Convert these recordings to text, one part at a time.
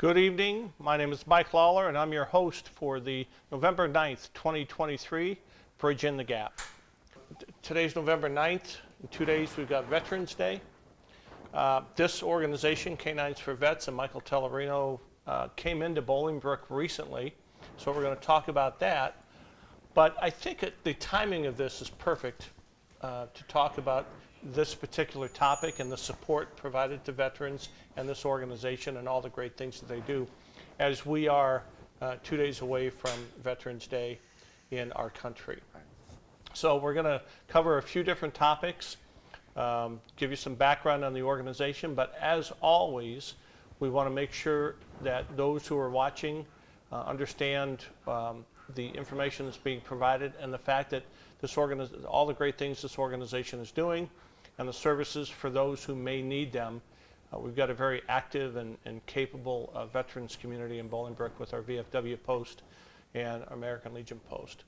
Good evening. My name is Mike Lawler, and I'm your host for the November 9th, 2023 Bridge in the Gap. Today's November 9th. In 2 days, we've got Veterans Day. This organization, K9s for Vets, and Michael Tellerino came into Bolingbrook recently, so we're going to talk about that. But I think the timing of this is perfect to talk about this particular topic and the support provided to veterans and this organization and all the great things that they do, as we are 2 days away from Veterans Day in our country. So we're going to cover a few different topics, give you some background on the organization, but as always, we want to make sure that those who are watching understand the information that's being provided and the fact that all the great things this organization is doing and the services for those who may need them. We've got a very active and capable veterans community in Bolingbrook with our VFW post and American Legion post.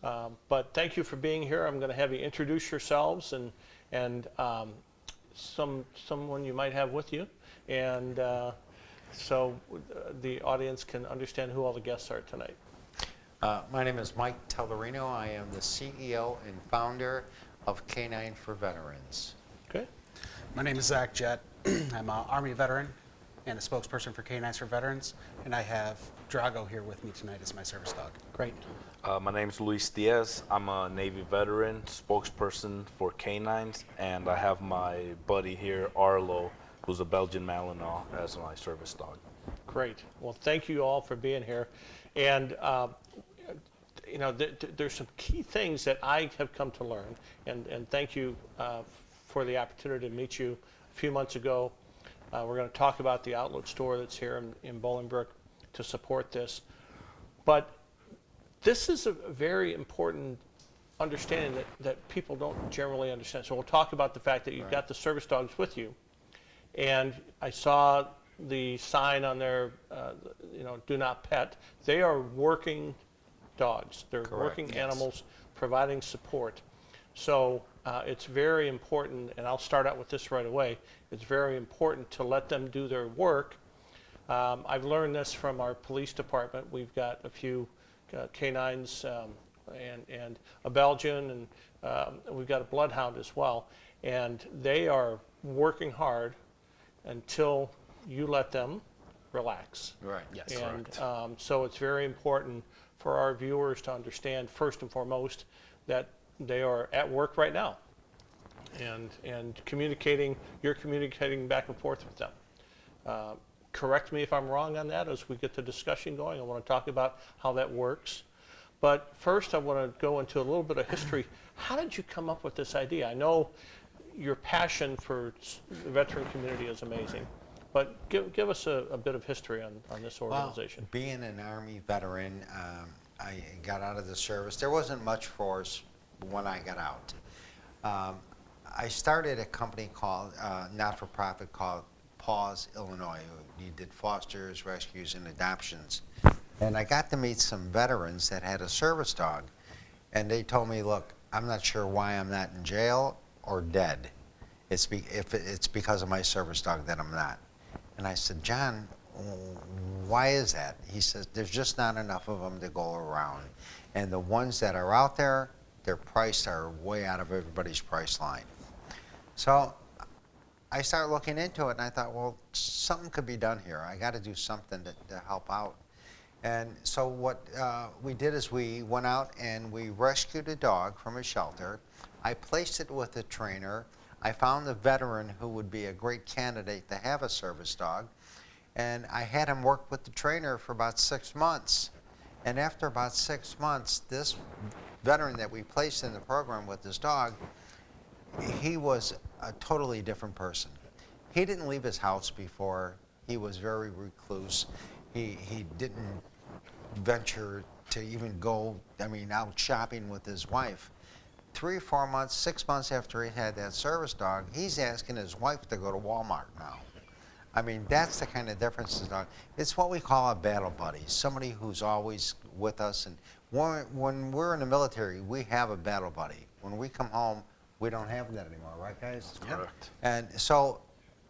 But thank you for being here. I'm going to have you introduce yourselves and someone you might have with you, and so the audience can understand who all the guests are tonight. My name is Mike Tellerino. I am the CEO and founder of K9 for Veterans. Okay. My name is Zach Jett. I'm an Army veteran and a spokesperson for K9s for Veterans, and I have Drago here with me tonight as my service dog. Great. My name is Luis Diaz. I'm a Navy veteran, spokesperson for K9s, and I have my buddy here, Arlo, who's a Belgian Malinois, as my service dog. Great. Well, thank you all for being here. And you know, there's some key things that I have come to learn, and thank you for the opportunity to meet you a few months ago. We're going to talk about the outlet store that's here in Bolingbrook to support this. But this is a very important understanding that people don't generally understand. So we'll talk about the fact that you've got the service dogs with you. And I saw the sign on there, you know, do not pet. They are working dogs. They're working animals providing support. So it's very important, and I'll start out with this right away. It's very important to let them do their work. I've learned this from our police department. We've got a few K9s and a Belgian, and we've got a bloodhound as well. And they are working hard until you let them relax. Right. Yes. And so it's very important for our viewers to understand, first and foremost, that they are at work right now and communicating. You're communicating back and forth with them. Correct me if I'm wrong on that as we get the discussion going. I want to talk about how that works. But first, I want to go into a little bit of history. How did you come up with this idea? I know your passion for the veteran community is amazing, but give us a bit of history on this organization. Well, being an Army veteran, I got out of the service. There wasn't much for us when I got out. I started a company called, not-for-profit called Paws, Illinois. We did fosters, rescues, and adoptions. And I got to meet some veterans that had a service dog. And they told me, look, I'm not sure why I'm not in jail or dead. If it's because of my service dog that I'm not. And I said, John, why is that? He says, there's just not enough of them to go around. And the ones that are out there, their price are way out of everybody's price line. So I started looking into it, and I thought, well, something could be done here. I got to do something to help out. And so what we did is we went out and we rescued a dog from a shelter. I placed it with a trainer. I found a veteran who would be a great candidate to have a service dog. And I had him work with the trainer for about 6 months. And after about 6 months, this veteran that we placed in the program with his dog, he was a totally different person. He didn't leave his house before. He was very recluse. He didn't venture to even go, out shopping with his wife. 3 or 4 months, 6 months after he had that service dog, he's asking his wife to go to Walmart now. That's the kind of difference the dog. It's what we call a battle buddy, somebody who's always with us. And when we're in the military, we have a battle buddy. When we come home, we don't have that anymore, right, guys? Correct. And so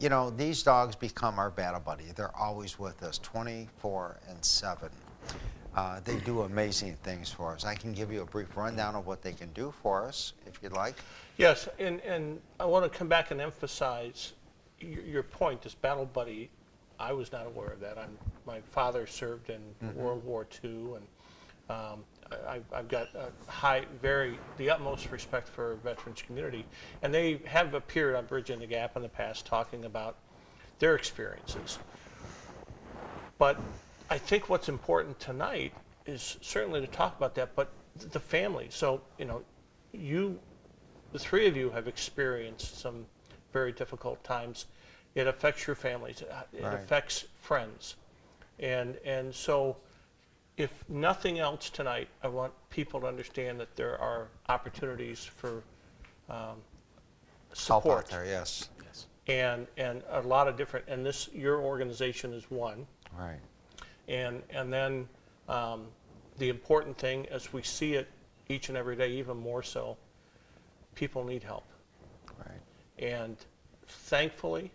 you know, these dogs become our battle buddy. They're always with us 24/7. They do amazing things for us. I can give you a brief rundown of what they can do for us, if you'd like. Yes, and I want to come back and emphasize your point, this battle buddy. I was not aware of that. My father served in World War II, and I've got the utmost respect for our veterans community. And they have appeared on Bridging the Gap in the past talking about their experiences. But I think what's important tonight is certainly to talk about that, but the family. So, you know, the three of you have experienced some very difficult times. It affects your families. It Right. affects friends. And so if nothing else tonight, I want people to understand that there are opportunities for Help support. out there, yes. Yes. And a lot of different, and your organization is one. Right. And then the important thing, as we see it each and every day, even more so, people need help. Right. And thankfully,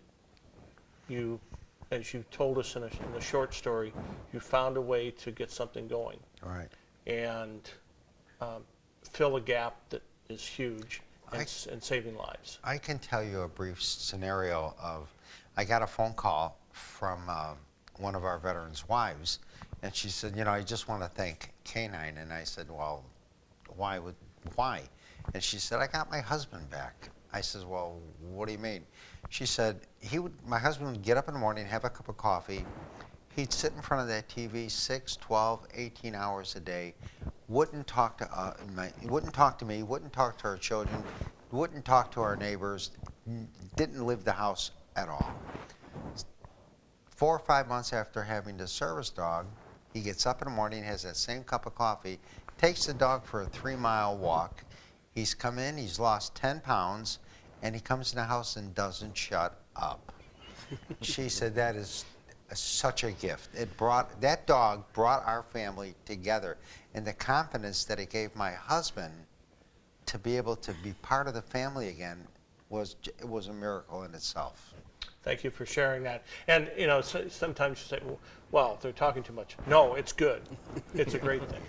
as you told us in the short story, you found a way to get something going Right. and fill a gap that is huge and saving lives. I can tell you a brief scenario of, I got a phone call from one of our veterans' wives, and she said, you know, I just want to thank K9. And I said, well, why? And she said, I got my husband back. I said, well, what do you mean? She said, my husband would get up in the morning, have a cup of coffee. He'd sit in front of that TV 6, 12, 18 hours a day, wouldn't talk to me, wouldn't talk to our children, wouldn't talk to our neighbors, didn't leave the house at all. 4 or 5 months after having the service dog, he gets up in the morning, has that same cup of coffee, takes the dog for a 3-mile walk. He's come in, he's lost 10 pounds, and he comes in the house and doesn't shut up. She said that is such a gift. That dog brought our family together, and the confidence that it gave my husband to be able to be part of the family again was a miracle in itself. Thank you for sharing that. And, you know, sometimes you say, well, they're talking too much. No, it's good. It's a great thing.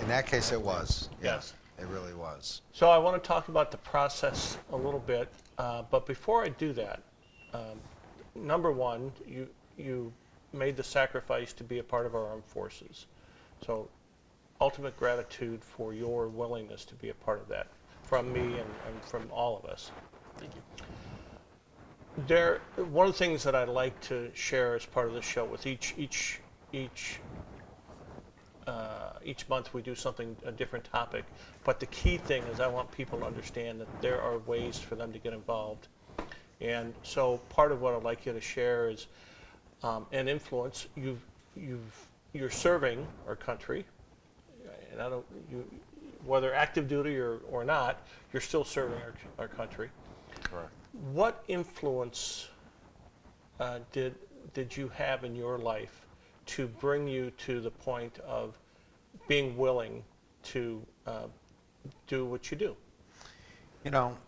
In that case, it was. Yeah, Yes. it really was. So I want to talk about the process a little bit, but before I do that, number one, you made the sacrifice to be a part of our armed forces. So ultimate gratitude for your willingness to be a part of that from me and from all of us. Thank you. One of the things that I'd like to share as part of the show with each month we do a different topic, but the key thing is I want people to understand that there are ways for them to get involved. And so part of what I'd like you to share is an influence. You're serving our country, and whether active duty or not, you're still serving our country. Correct. What influence did you have in your life to bring you to the point of being willing to do what you do? You know,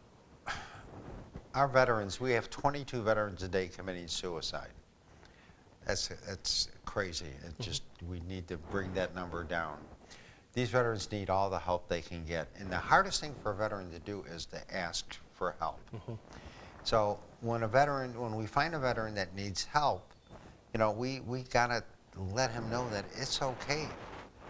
our veterans, we have 22 veterans a day committing suicide. That's crazy. We need to bring that number down. These veterans need all the help they can get. And the hardest thing for a veteran to do is to ask for help. So when we find a veteran that needs help, you know, we gotta let him know that it's okay,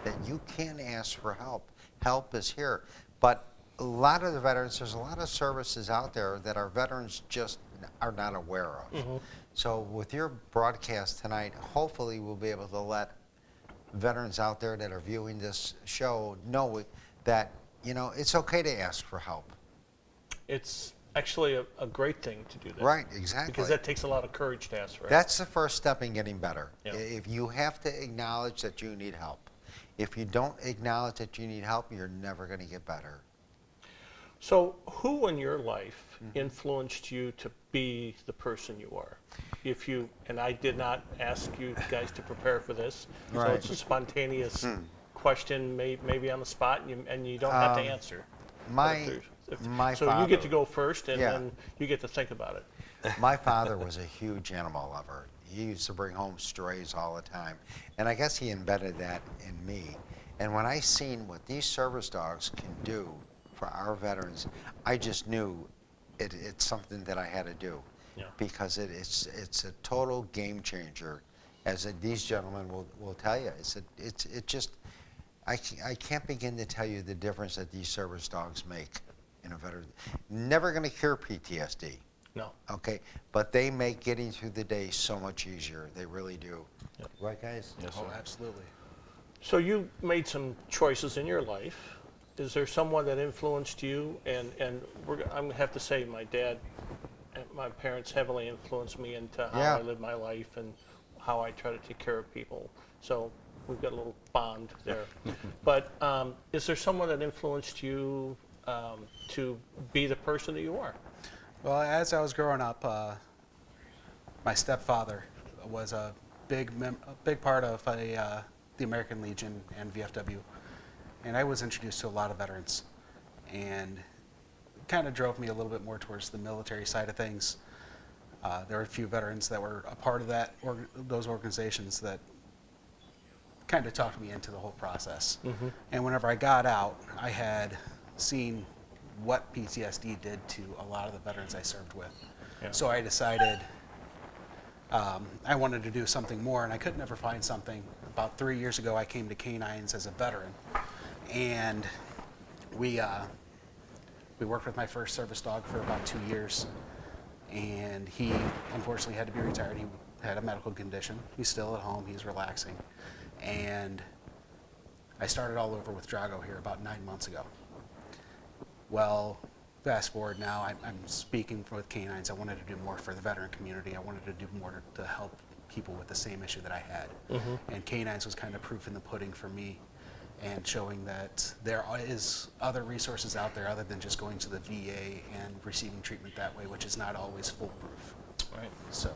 that you can ask for help. Help is here. But a lot of the veterans, there's a lot of services out there that our veterans just are not aware of. So with your broadcast tonight, hopefully we'll be able to let veterans out there that are viewing this show know that, you know, it's okay to ask for help. It's actually a great thing to do that. Right, exactly. Because that takes a lot of courage to ask for help. That's the first step in getting better. Yeah. If you have to acknowledge that you need help. If you don't acknowledge that you need help, you're never going to get better. So who in your life influenced you to be the person you are? And I did not ask you guys to prepare for this, so Right. it's a spontaneous question, maybe on the spot, and you don't have to answer. My So you father- get to go first, and Yeah. then you get to think about it. My father was a huge animal lover. He used to bring home strays all the time. And I guess he embedded that in me. And when I seen what these service dogs can do for our veterans, I just knew it's something that I had to do. Yeah. Because it's a total game changer, as these gentlemen will tell you. It just, I can't begin to tell you the difference that these service dogs make in a veteran. Never going to cure PTSD. No. Okay, but they make getting through the day so much easier. They really do. Yep. Right, guys? Yes, Oh, sir. absolutely. So you made some choices in your life. Is there someone that influenced you? And I'm gonna have to say, my dad and my parents heavily influenced me into how Yeah. I live my life and how I try to take care of people. So we've got a little bond there. But is there someone that influenced you to be the person that you are? Well, as I was growing up, my stepfather was a big part of the American Legion and VFW, and I was introduced to a lot of veterans, and it kind of drove me a little bit more towards the military side of things. There were a few veterans that were a part of those organizations that kind of talked me into the whole process. Mm-hmm. And whenever I got out, I had seen what PTSD did to a lot of the veterans I served with. Yeah. So I decided I wanted to do something more, and I could never find something. About 3 years ago, I came to K9s as a veteran, and we worked with my first service dog for about 2 years, and he unfortunately had to be retired. He had a medical condition. He's still at home. He's relaxing, and I started all over with Drago here about 9 months ago. Well, fast forward now, I'm speaking with K9s. I wanted to do more for the veteran community. I wanted to do more to help people with the same issue that I had. Mm-hmm. And K9s was kind of proof in the pudding for me, and showing that there is other resources out there other than just going to the VA and receiving treatment that way, which is not always foolproof. Right. So,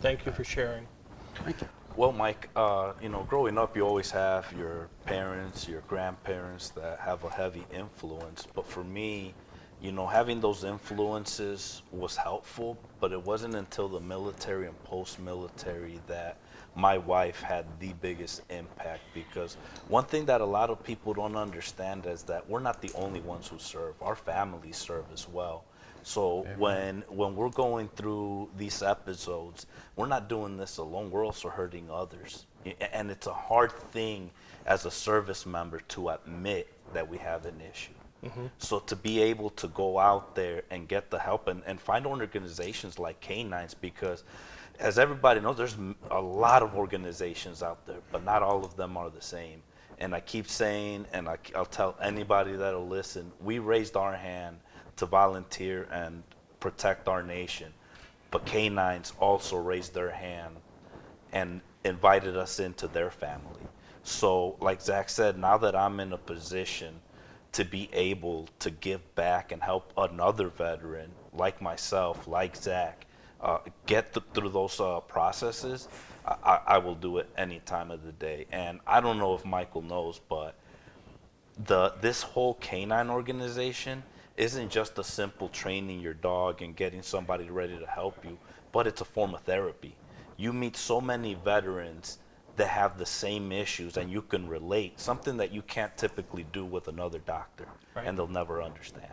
Thank you for sharing. thank you. Well, Mike, growing up, you always have your parents, your grandparents that have a heavy influence. But for me, having those influences was helpful, but it wasn't until the military and post-military that my wife had the biggest impact. Because one thing that a lot of people don't understand is that we're not the only ones who serve. Our families serve as well. So when we're going through these episodes, we're not doing this alone. We're also hurting others. And it's a hard thing as a service member to admit that we have an issue. Mm-hmm. So to be able to go out there and get the help and find organizations like K9s, because as everybody knows, there's a lot of organizations out there, but not all of them are the same. And I keep saying, and I'll tell anybody that'll listen, we raised our hand to volunteer and protect our nation. But K9s also raised their hand and invited us into their family. So like Zach said, now that I'm in a position to be able to give back and help another veteran like myself, like Zach, get through those processes, I will do it any time of the day. And I don't know if Michael knows, but this whole K9 organization isn't just a simple training your dog and getting somebody ready to help you, but it's a form of therapy. You meet so many veterans that have the same issues and you can relate, something that you can't typically do with another doctor, Right. and they'll never understand.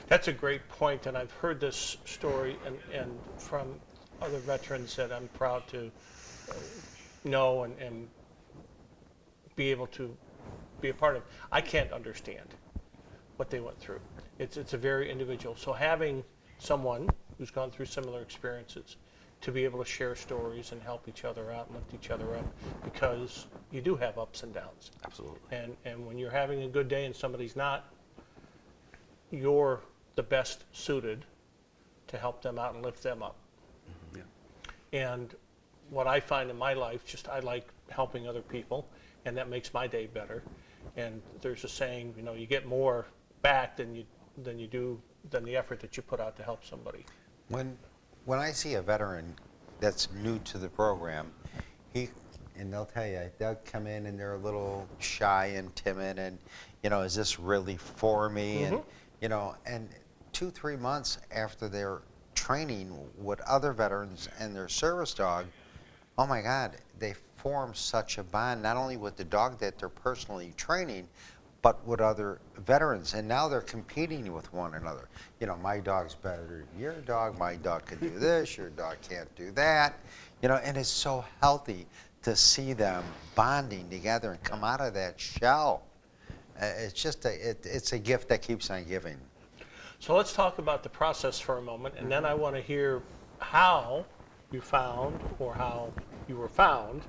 That's a great point, and I've heard this story and from other veterans that I'm proud to know and be able to be a part of. I can't understand what they went through. It's a very individual. So having someone who's gone through similar experiences to be able to share stories and help each other out and lift each other up, because you do have ups and downs. Absolutely. And when you're having a good day and somebody's not, you're the best suited to help them out and lift them up. Yeah. And what I find in my life, I like helping other people, and that makes my day better. And there's a saying, you get more back than the effort that you put out to help somebody. When I see a veteran that's new to the program, and they'll tell you, they'll come in and they're a little shy and timid, and is this really for me? Mm-hmm. And 2-3 months after they're training with other veterans and their service dog, oh my God, they form such a bond, not only with the dog that they're personally training, but with other veterans. And now they're competing with one another. You know, my dog's better than your dog, my dog can do this, your dog can't do that. You know, and it's so healthy to see them bonding together and come out of that shell. It's just it's a gift that keeps on giving. So let's talk about the process for a moment, and then I want to hear how you found or how you were found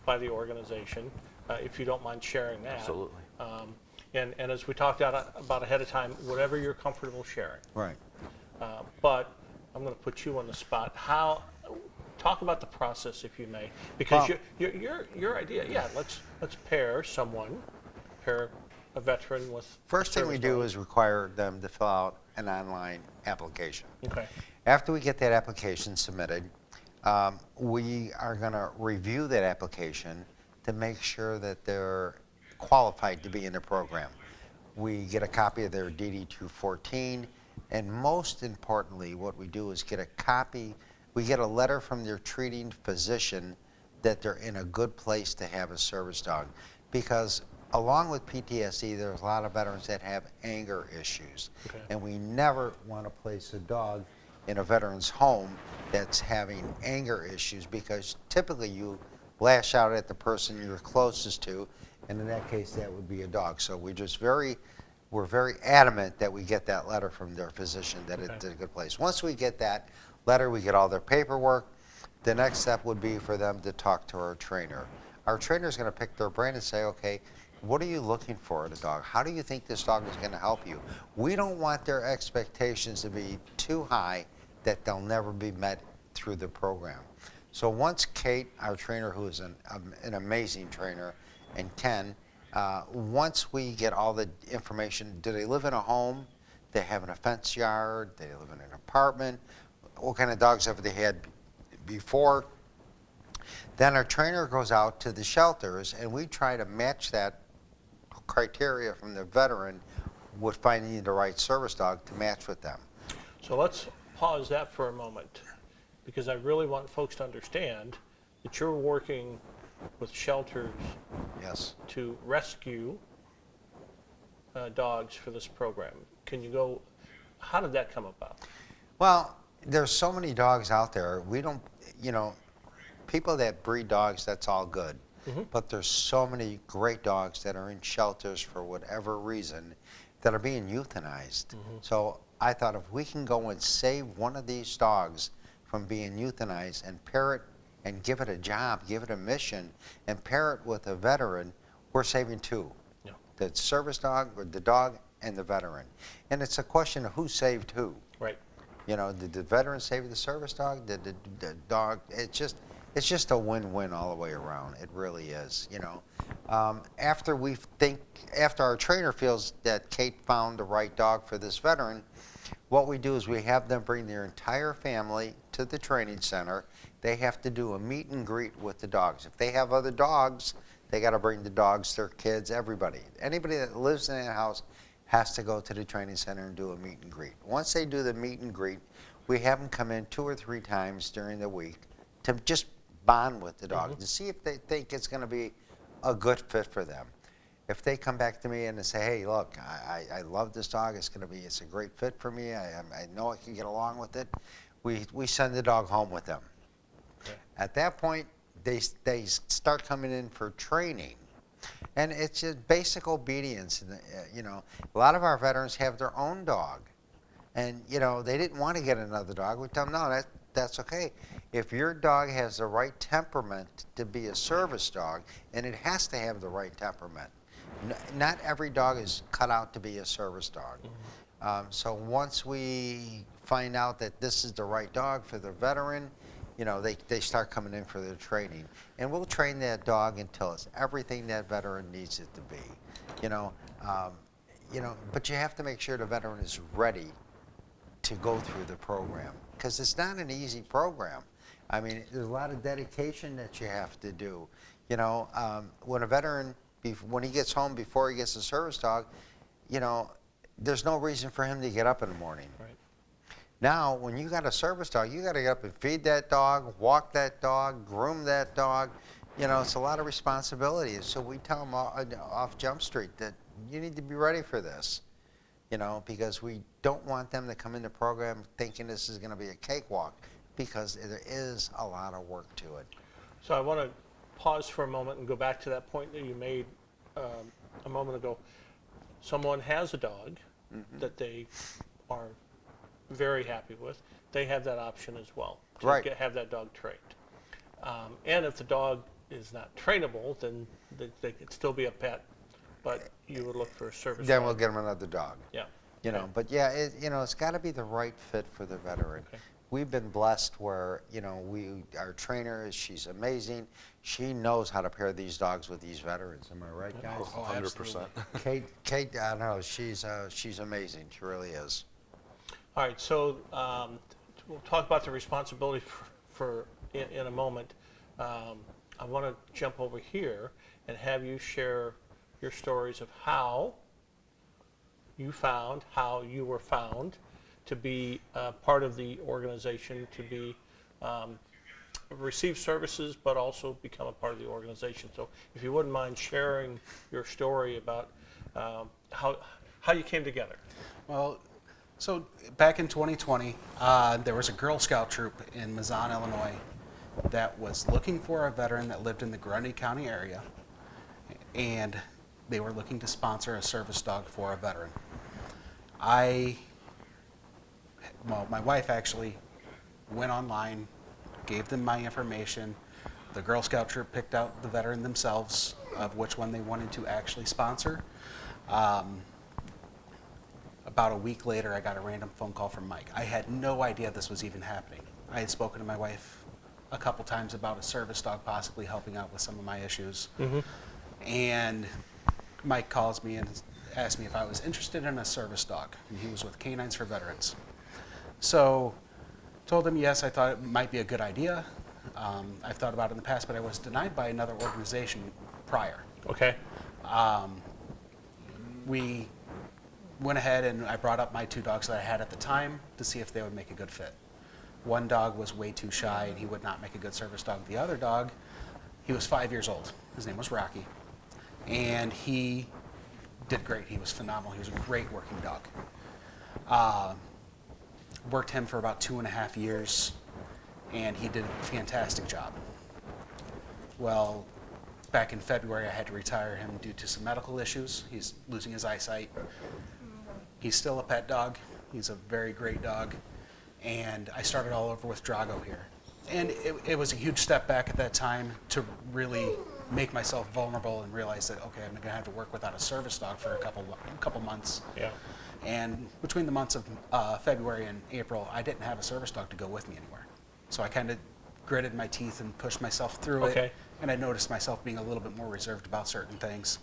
by the organization, if you don't mind sharing that. Absolutely. And as we talked about ahead of time, whatever you're comfortable sharing. Right. But I'm going to put you on the spot. Talk about the process, if you may, because your idea, yeah, let's pair a veteran with. First thing we do is require them to fill out an online application. Okay. After we get that application submitted, we are going to review that application to make sure that they're qualified to be in the program. We get a copy of their DD-214, and most importantly, what we do is we get a letter from their treating physician that they're in a good place to have a service dog. Because along with PTSD, there's a lot of veterans that have anger issues. Okay. And we never want to place a dog in a veteran's home that's having anger issues, because typically you lash out at the person you're closest to, and in that case that would be a dog. So we're very adamant that we get that letter from their physician that it's in a good place. Once we get that letter, we get all their paperwork. The next step would be for them to talk to our trainer. Our trainer is going to pick their brain and say, okay, what are you looking for in a dog? How do you think this dog is going to help you? We don't want their expectations to be too high that they'll never be met through the program. So once Kate, our trainer, who is an amazing trainer, and Ken, once we get all the information, do they live in a home? Do they have a fenced yard? Do they live in an apartment? What kind of dogs have they had before? Then our trainer goes out to the shelters, and we try to match that criteria from the veteran with finding the right service dog to match with them. So let's pause that for a moment, because I really want folks to understand that you're working with shelters Yes. to rescue dogs for this program. How did that come about? Well, there's so many dogs out there. We don't, people that breed dogs, that's all good. Mm-hmm. But there's so many great dogs that are in shelters for whatever reason that are being euthanized. Mm-hmm. So I thought, if we can go and save one of these dogs from being euthanized and pair it and give it a job, give it a mission, and pair it with a veteran, we're saving two. Yeah. The service dog, or the dog, and the veteran. And it's a question of who saved who. Right. Did the veteran save the service dog? Did the dog? It's just a win-win all the way around. It really is. After our trainer feels that Kate found the right dog for this veteran, what we do is we have them bring their entire family to the training center. They have to do a meet and greet with the dogs. If they have other dogs, they got to bring the dogs, their kids, everybody. Anybody that lives in that house has to go to the training center and do a meet and greet. Once they do the meet and greet, we have them come in 2 or 3 times during the week to just bond with the dog, mm-hmm. to see if they think it's going to be a good fit for them. If they come back to me and they say, hey, look, I love this dog, it's a great fit for me, I know I can get along with it, we send the dog home with them. Okay. At that point, they start coming in for training. And it's just basic obedience. A lot of our veterans have their own dog. And, they didn't want to get another dog. We tell them, no, that's okay. If your dog has the right temperament to be a service dog, and it has to have the right temperament. Not every dog is cut out to be a service dog. Mm-hmm. So once we find out that this is the right dog for the veteran, they start coming in for their training. And we'll train that dog until it's everything that veteran needs it to be. But you have to make sure the veteran is ready to go through the program, because it's not an easy program. I mean, there's a lot of dedication that you have to do. When a veteran, when he gets home before he gets a service dog, there's no reason for him to get up in the morning. Right. Now, when you got a service dog, you got to get up and feed that dog, walk that dog, groom that dog. You know, it's a lot of responsibility. So we tell them off Jump Street that you need to be ready for this. You know, because we don't want them to come in the program thinking this is going to be a cakewalk, because there is a lot of work to it. So I want to pause for a moment and go back to that point that you made a moment ago. Someone has a dog that they are very happy with. They have that option as well to Right. have that dog trained. And if the dog is not trainable, then they could still be a pet, but you would look for a service Then dog. we'll get them another dog. Yeah. You know, but yeah, you know, it's got to be the right fit for the veteran. Okay. We've been blessed where, you know, our trainer, she's amazing. She knows how to pair these dogs with these veterans. Am I right, guys? Oh, 100%. Kate, I know, she's amazing. She really is. All right, so we'll talk about the responsibility in a moment. I want to jump over here and have you share your stories of how you were found to be part of the organization, to be receive services, but also become a part of the organization. So if you wouldn't mind sharing your story about how you came together. Well, so back in 2020, there was a Girl Scout troop in Mazan, Illinois, that was looking for a veteran that lived in the Grundy County area, and they were looking to sponsor a service dog for a veteran. My wife actually went online, gave them my information. The Girl Scout troop picked out the veteran themselves of which one they wanted to actually sponsor. About a week later, I got a random phone call from Mike. I had no idea this was even happening. I had spoken to my wife a couple times about a service dog possibly helping out with some of my issues. And Mike calls me and asked me if I was interested in a service dog. And he was with K9s for Veterans. So told him yes, I thought it might be a good idea. I've thought about it in the past, but I was denied by another organization prior. Okay. We went ahead and I brought up my two dogs that I had at the time to see if they would make a good fit. One dog was way too shy and he would not make a good service dog. The other dog, he was 5 years old. His name was Rocky. And he did great. He was phenomenal. He was a great working dog. Worked him for about 2.5 years and he did a fantastic job. Well, back in February, I had to retire him due to some medical issues. He's losing his eyesight. He's still a pet dog. He's a very great dog. And I started all over with Drago here. And it was a huge step back at that time to really make myself vulnerable and realize that, okay, I'm gonna have to work without a service dog for a couple months. Yeah. And between the months of February and April, I didn't have a service dog to go with me anywhere. So I kind of gritted my teeth and pushed myself through Okay. it. And I noticed myself being a little bit more reserved about certain things.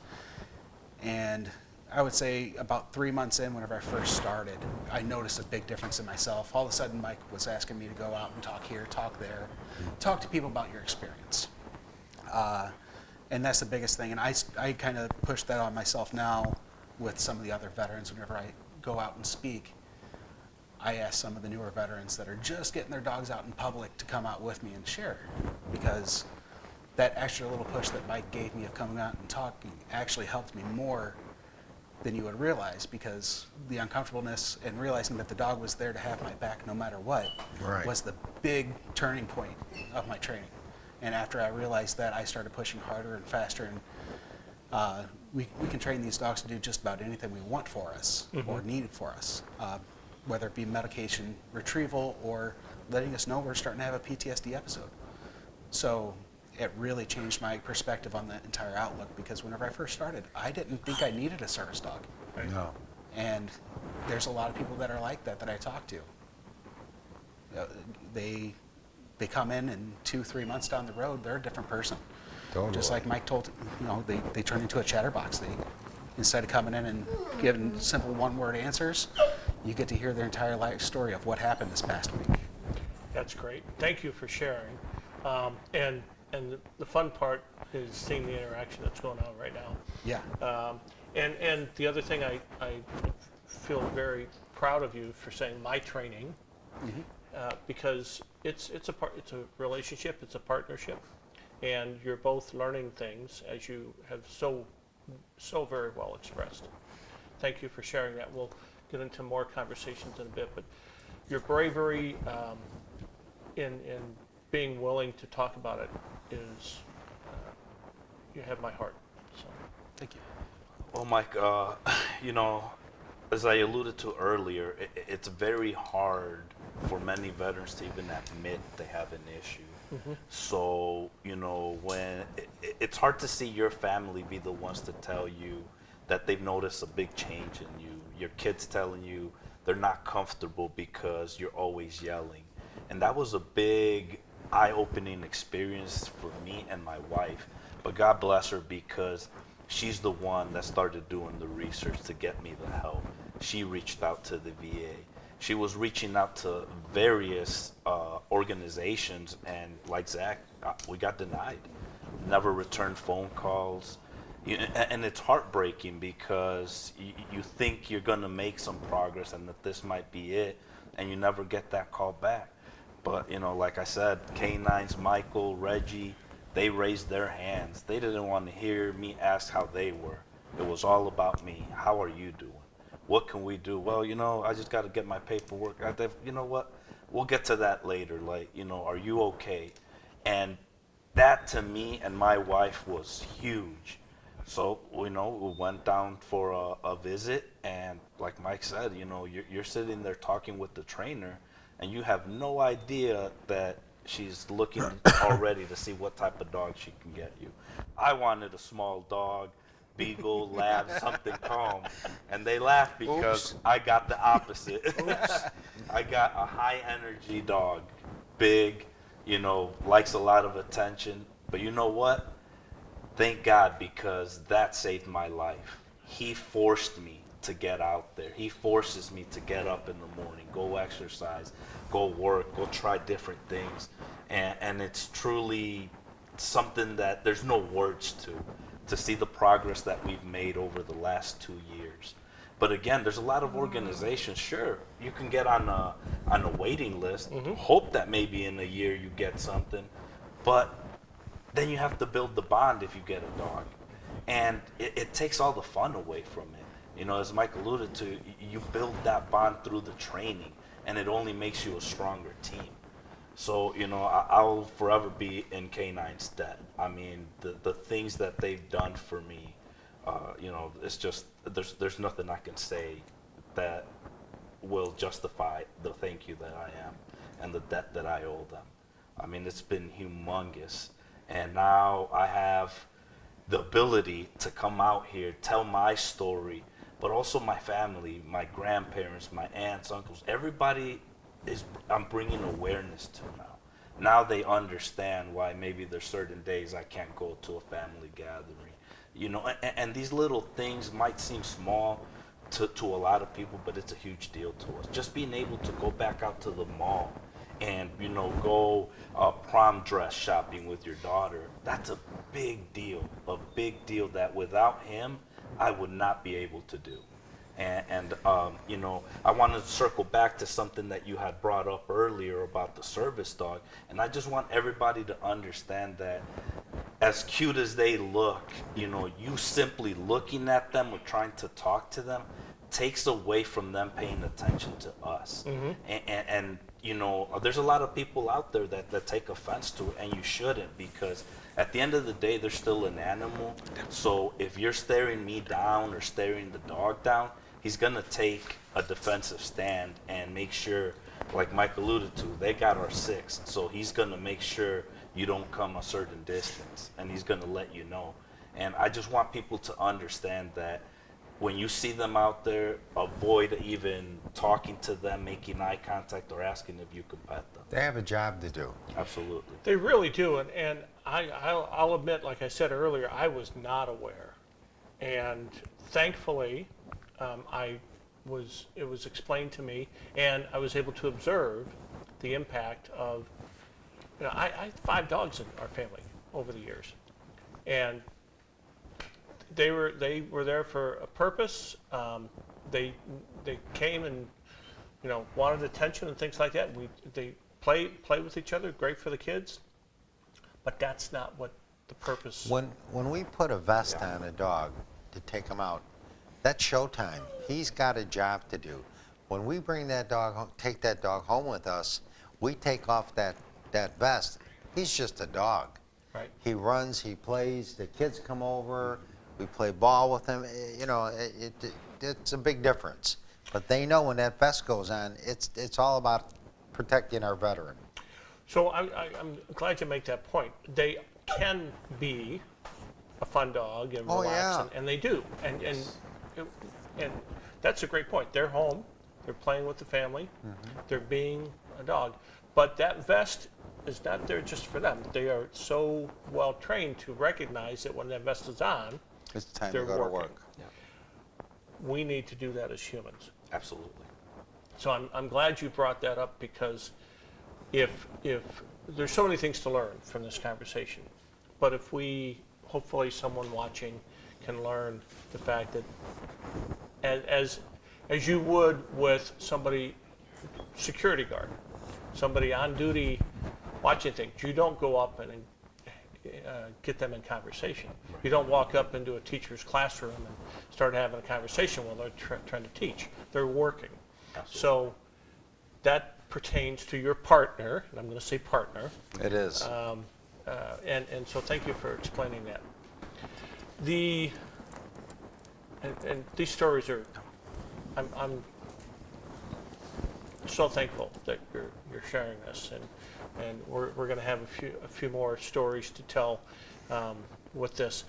And I would say about 3 months in, whenever I first started, I noticed a big difference in myself. All of a sudden, Mike was asking me to go out and talk here, talk there, talk to people about your experience. And that's the biggest thing. And I kind of push that on myself now with some of the other veterans. Whenever I go out and speak, I ask some of the newer veterans that are just getting their dogs out in public to come out with me and share, because that extra little push that Mike gave me of coming out and talking actually helped me more than you would realize, because the uncomfortableness and realizing that the dog was there to have my back no matter what was the big turning point of my training. And after I realized that, I started pushing harder and faster, and we can train these dogs to do just about anything we want for us or needed for us, whether it be medication retrieval or letting us know we're starting to have a PTSD episode. So it really changed my perspective on the entire outlook, because whenever I first started, I didn't think I needed a service dog. No. And there's a lot of people that are like that I talk to. They come in and 2-3 months down the road, they're a different person. Totally. Just like Mike told, they turn into a chatterbox. Instead of coming in and giving simple one-word answers, you get to hear their entire life story of what happened this past week. That's great. Thank you for sharing. And the fun part is seeing the interaction that's going on right now. Yeah. And the other thing, I feel very proud of you for saying my training because it's a relationship, it's a partnership, and you're both learning things as you have so very well expressed. Thank you for sharing that. We'll get into more conversations in a bit, but your bravery in being willing to talk about it is, you have my heart. So. Thank you. Well, Mike, you know, as I alluded to earlier, it's very hard for many veterans to even admit they have an issue. So, you know, when it's hard to see your family be the ones to tell you that they've noticed a big change in you. Your kids telling you they're not comfortable because you're always yelling. And that was a big eye-opening experience for me and my wife. But God bless her, because she's the one that started doing the research to get me the help. She reached out to the VA. She was reaching out to various organizations, and like Zach, we got denied. Never returned phone calls. And it's heartbreaking, because you think you're going to make some progress and that this might be it, and you never get that call back. But, you know, like I said, K9s, Michael, Reggie, they raised their hands. They didn't want to hear me ask how they were. It was all about me. How are you doing? What can we do? Well, you know, I just got to get my paperwork. You know what? We'll get to that later. Like, you know, are you okay? And that to me and my wife was huge. So, you know, we went down for a visit, and like Mike said, you know, you're sitting there talking with the trainer, and you have no idea that she's looking already to see what type of dog she can get you. I wanted a small dog, beagle, lab, something calm, and they laughed because I got the opposite. I got a high energy dog, big, you know, likes a lot of attention, but you know what? Thank God, because that saved my life. He forced me to get out there. He forces me to get up in the morning, go exercise, go work, go try different things. And it's truly something that there's no words to see the progress that we've made over the last 2 years. But again, there's a lot of organizations. Sure, you can get on a waiting list, hope that maybe in a year you get something, but then you have to build the bond if you get a dog. And it takes all the fun away from it. You know, as Mike alluded to, you build that bond through the training, and it only makes you a stronger team. So, you know, I'll forever be in K9's debt. I mean, the things that they've done for me, you know, it's just, there's nothing I can say that will justify the thank you that I am and the debt that I owe them. I mean, it's been humongous. And now I have the ability to come out here, tell my story, but also my family, my grandparents, my aunts, uncles, everybody I'm bringing awareness to now. Now they understand why maybe there's certain days I can't go to a family gathering. You know, and these little things might seem small to a lot of people, but it's a huge deal to us. Just being able to go back out to the mall and, you know, go prom dress shopping with your daughter, that's a big deal that without him, I would not be able to do. And you know, I wanted to circle back to something that you had brought up earlier about the service dog, and I just want everybody to understand that as cute as they look, you know, you simply looking at them or trying to talk to them takes away from them paying attention to us. And you know, there's a lot of people out there that take offense to it, and you shouldn't, because at the end of the day, they're still an animal. So if you're staring me down or staring the dog down, he's gonna take a defensive stand and make sure, like Mike alluded to, they got our six. So he's gonna make sure you don't come a certain distance, and he's gonna let you know. And I just want people to understand that when you see them out there, avoid even talking to them, making eye contact, or asking if you can pet them. They have a job to do. Absolutely. They really do, and I'll admit, like I said earlier, I was not aware, and thankfully, it was explained to me, and I was able to observe the impact of, you know, I had 5 dogs in our family over the years, and they were there for a purpose. They came and wanted attention and things like that. They play with each other, great for the kids, but that's not what the purpose. When we put a vest on a dog to take him out, that's showtime. He's got a job to do. When we bring that dog, take that dog home with us, we take off that vest. He's just a dog. Right. He runs, he plays. The kids come over. We play ball with him. It's a big difference. But they know when that vest goes on, it's all about protecting our veteran. So I'm glad you make that point. They can be a fun dog and Oh, relax, yeah. and they do. And that's a great point. They're home. They're playing with the family. They're being a dog. But that vest is not there just for them. They are so well trained to recognize that when that vest is on, It's time they're to go to working. work. We need to do that as humans. Absolutely. So I'm glad you brought that up, because if there's so many things to learn from this conversation, but if we, hopefully someone watching can learn the fact that as you would with somebody, security guard, somebody on duty watching things, you don't go up and get them in conversation. You don't walk up into a teacher's classroom and start having a conversation while they're trying to teach. They're working. Absolutely. So that pertains to your partner, and I'm going to say partner. It is. And so thank you for explaining that. And these stories are, I'm so thankful that you're sharing this, and we're going to have a few more stories to tell with this.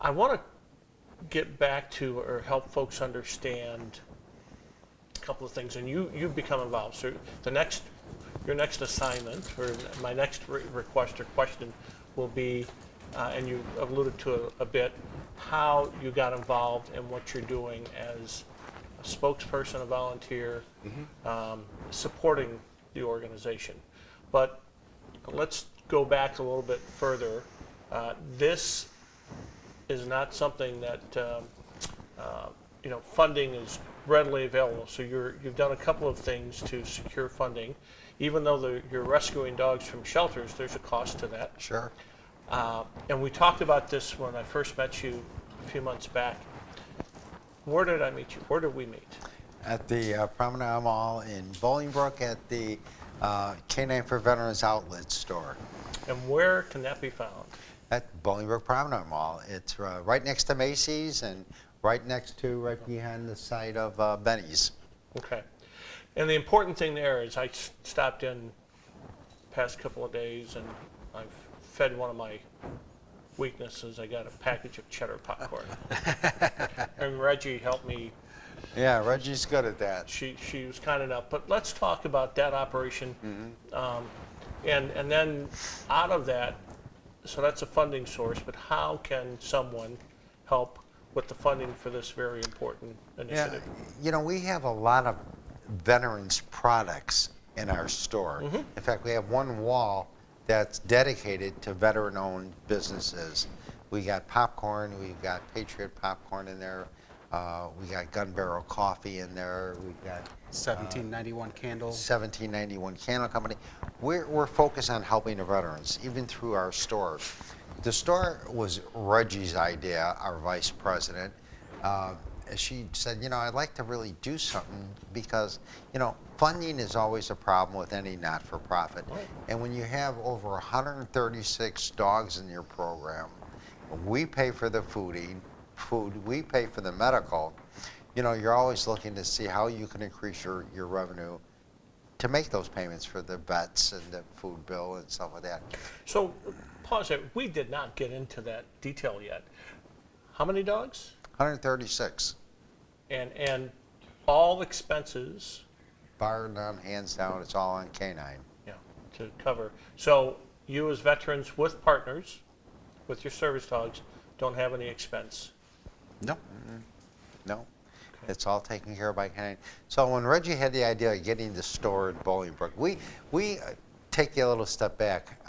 I want to get back to, or help folks understand, a couple of things, and you've become involved. So your next assignment, or my next request or question will be, and you alluded to it a bit, how you got involved and what you're doing as a spokesperson, a volunteer, supporting the organization. But let's go back a little bit further. This is not something that funding is readily available. So you've done a couple of things to secure funding. Even though you're rescuing dogs from shelters, there's a cost to that. Sure. And we talked about this when I first met you a few months back. Where did I meet you? Where did we meet? At the Promenade Mall in Bolingbrook at the K9 for Veterans Outlet store. And where can that be found? At Bolingbrook Promenade Mall. It's right next to Macy's and right behind the site of Benny's. Okay. And the important thing there is I stopped in past couple of days, and I've fed one of my weaknesses. I got a package of cheddar popcorn. And Reggie helped me. Yeah, Reggie's good at that. She was kind enough. But let's talk about that operation. And then out of that, so that's a funding source, but how can someone help with the funding for this very important initiative? Yeah, we have a lot of veterans products in our store. In fact, we have one wall that's dedicated to veteran-owned businesses. We got popcorn, we've got Patriot popcorn in there, we got Gun Barrel coffee in there, we've got 1791 candles. 1791 Candle Company. We're focused on helping the veterans, even through our store. The store was Reggie's idea, our vice president. She said, I'd like to really do something because, funding is always a problem with any not-for-profit. Right. And when you have over 136 dogs in your program, we pay for the food, we pay for the medical, you're always looking to see how you can increase your revenue to make those payments for the vets and the food bill and stuff like that. So, pause there. We did not get into that detail yet. How many dogs? 136. And all expenses, Bar none, hands down, it's all on K9. to cover. So you as veterans with partners, with your service dogs, don't have any expense. No. No. It's all taken care of by K9. So when Reggie had the idea of getting the store at Bolingbrook, we take a little step back.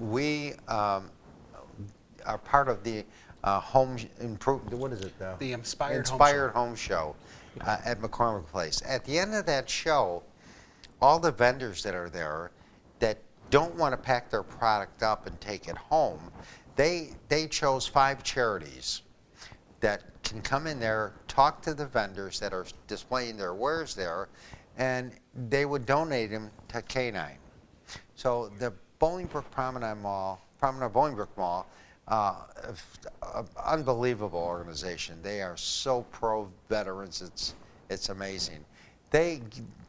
We are part of the home improvement, what is it? The Inspired Home Inspired Home Show. at McCormick Place. At the end of that show, all the vendors that are there that don't want to pack their product up and take it home, they chose 5 charities that can come in there, talk to the vendors that are displaying their wares there, and they would donate them to K9. So the Bolingbrook Promenade Bolingbrook Mall, unbelievable organization. They are so pro-veterans, it's amazing. They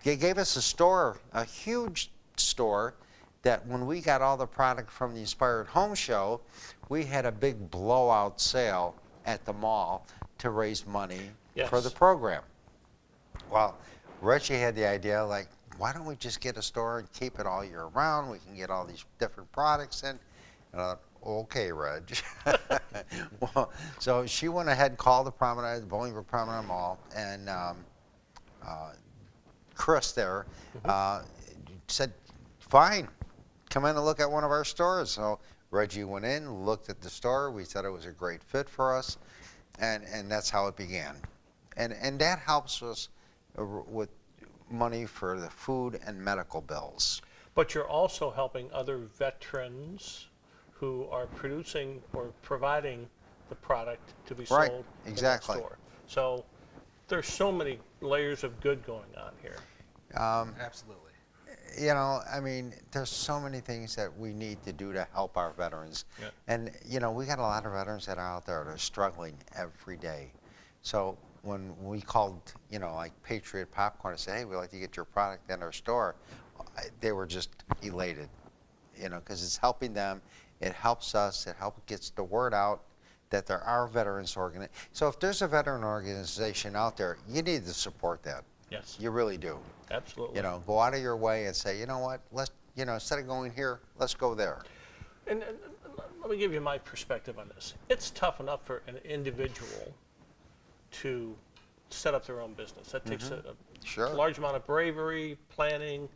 gave us a store, a huge store, that when we got all the product from the Inspired Home Show, we had a big blowout sale at the mall to raise money for the program. Well, Reggie had the idea, like, why don't we just get a store and keep it all year round? We can get all these different products in. And I thought, okay, Reg. Well, so she went ahead and called the Bolingbrook Promenade Mall, and Chris there said, fine, come in and look at one of our stores. So Reggie went in, looked at the store. We said it was a great fit for us, and that's how it began. And that helps us with money for the food and medical bills. But you're also helping other veterans who are producing or providing the product to be sold in that store. So there's so many layers of good going on here. Absolutely. You know, I mean, there's so many things that we need to do to help our veterans. Yeah. And, you know, we got a lot of veterans that are out there that are struggling every day. So when we called, you know, like Patriot Popcorn and said, hey, we'd like to get your product in our store, they were just elated, you know, because it's helping them. It helps us. It gets the word out that there are veterans organizations. So if there's a veteran organization out there, you need to support that. Yes. You really do. Absolutely. You know, go out of your way and say, you know what, let's, you know, instead of going here, let's go there. And let me give you my perspective on this. It's tough enough for an individual to set up their own business. That takes a large amount of bravery, planning.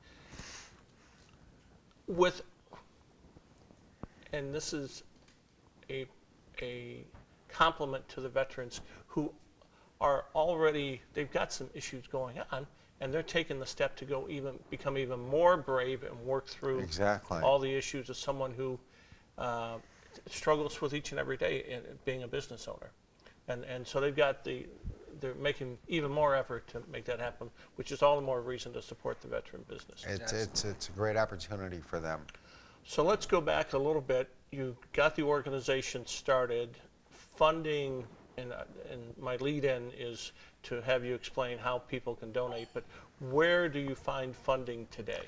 And this is a compliment to the veterans who are already, they've got some issues going on, and they're taking the step to go become even more brave and work through all the issues of someone who struggles with each and every day in being a business owner. And so they're making even more effort to make that happen, which is all the more reason to support the veteran business. It's a great opportunity for them. So let's go back a little bit. You got the organization started, funding, and my lead-in is to have you explain how people can donate, but where do you find funding today?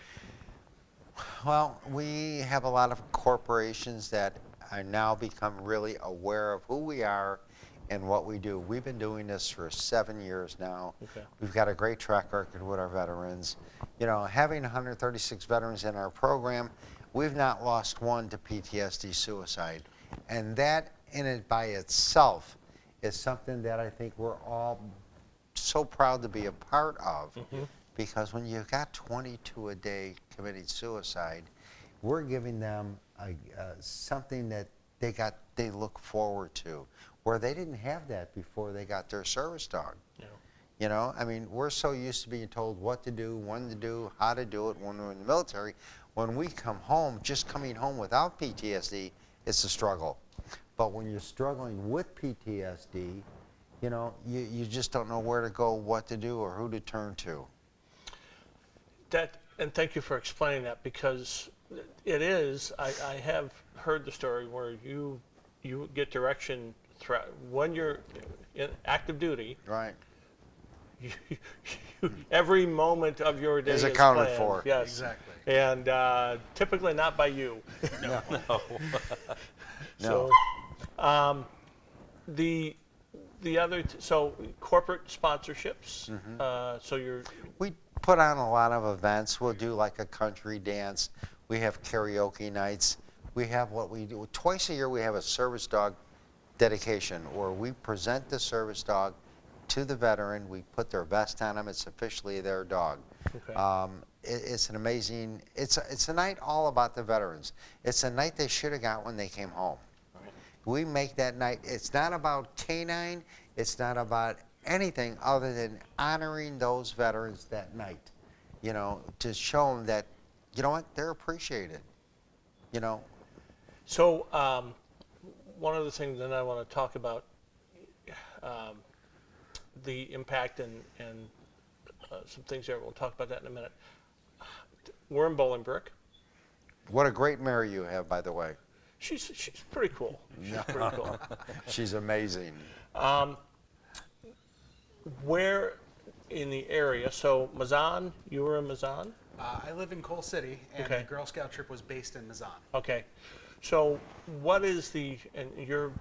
Well, we have a lot of corporations that are now become really aware of who we are and what we do. We've been doing this for 7 years now. Okay. We've got a great track record with our veterans. You know, having 136 veterans in our program, we've not lost one to PTSD suicide. And that in it by itself is something that I think we're all so proud to be a part of, because when you've got 22 a day committing suicide, we're giving them something that they look forward to, where they didn't have that before they got their service dog. Yeah. You know, I mean, we're so used to being told what to do, when to do, how to do it when we're in the military. When we come home, just coming home without PTSD, it's a struggle. But when you're struggling with PTSD, you know, you just don't know where to go, what to do, or who to turn to. And thank you for explaining that, because it is, I have heard the story where you get direction when you're in active duty. Right. Every moment of your day is accounted planned. for. Yes. Exactly. And typically not by you. No. So, the other, so corporate sponsorships. So we put on a lot of events. We'll do like a country dance. We have karaoke nights. We have what we do twice a year. We have a service dog dedication, where we present the service dog to the veteran. We put their vest on them. It's officially their dog. Okay. It's an amazing. It's a night all about the veterans. It's a night they should have got when they came home. Right. We make that night. It's not about K9. It's not about anything other than honoring those veterans that night, you know, to show them that, you know what, they're appreciated, you know. So one of the things that I want to talk about, the impact and some things there. We'll talk about that in a minute. We're in Bolingbrook. What a great mayor you have, by the way. She's pretty cool. She's pretty cool. She's amazing. Where in the area? So Mazan, you were in Mazan? I live in Coal City, and Okay. the Girl Scout trip was based in Mazan. Okay. So what is the, and you're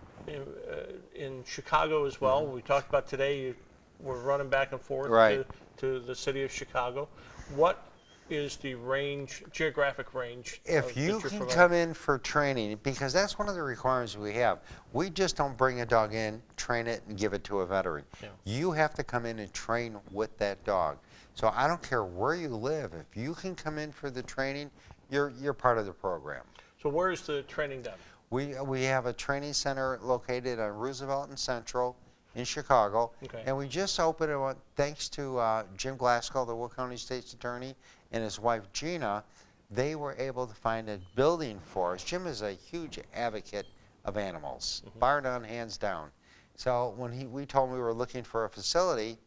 in Chicago as well. We talked about today, you were running back and forth Right. to the city of Chicago. What is the range, geographic range? If you that you're can providing? come in for training, because that's one of the requirements we have. We just don't bring a dog in, train it, and give it to a veteran. Yeah. You have to come in and train with that dog. So I don't care where you live. If you can come in for the training, you're part of the program. So where is the training done? We have a training center located on Roosevelt and Central in Chicago. Okay. And we just opened it, thanks to Jim Glasgow, the Will County State's Attorney, and his wife Gina. They were able to find a building for us. Jim is a huge advocate of animals, bar none, hands down. So when we told him we were looking for a facility,